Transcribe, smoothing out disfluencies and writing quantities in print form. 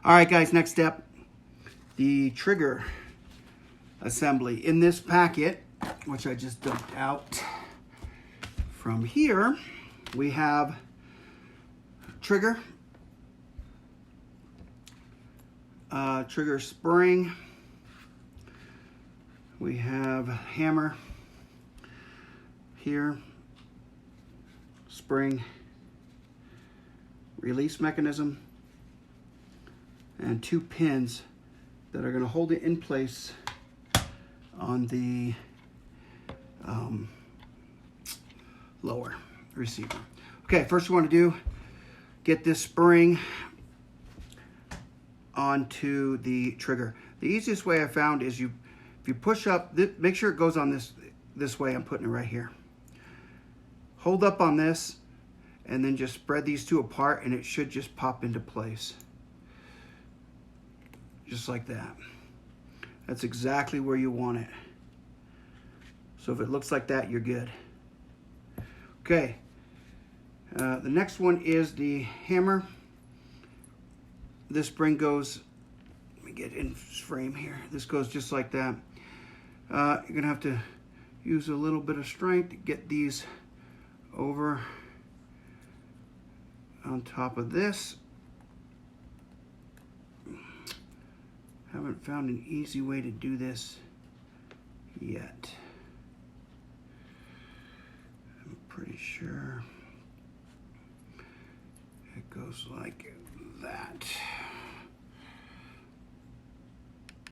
All right, guys, next step, the trigger assembly. In this packet, which I just dumped out from here, we have trigger, trigger spring, we have hammer here, spring, release mechanism, and 2 pins that are going to hold it in place on the lower receiver. Okay, first you want to do, get this spring onto the trigger. The easiest way I found is if you push up, make sure it goes on this way. I'm putting it right here. Hold up on this and then just spread these two apart and it should just pop into place. Just like that. That's exactly where you want it. So if it looks like that, you're good. Okay. The next one is the hammer. This spring goes, let me get in frame here. This goes just like that. You're gonna have to use a little bit of strength to get these over on top of this. Haven't found an easy way to do this yet. I'm pretty sure it goes like that.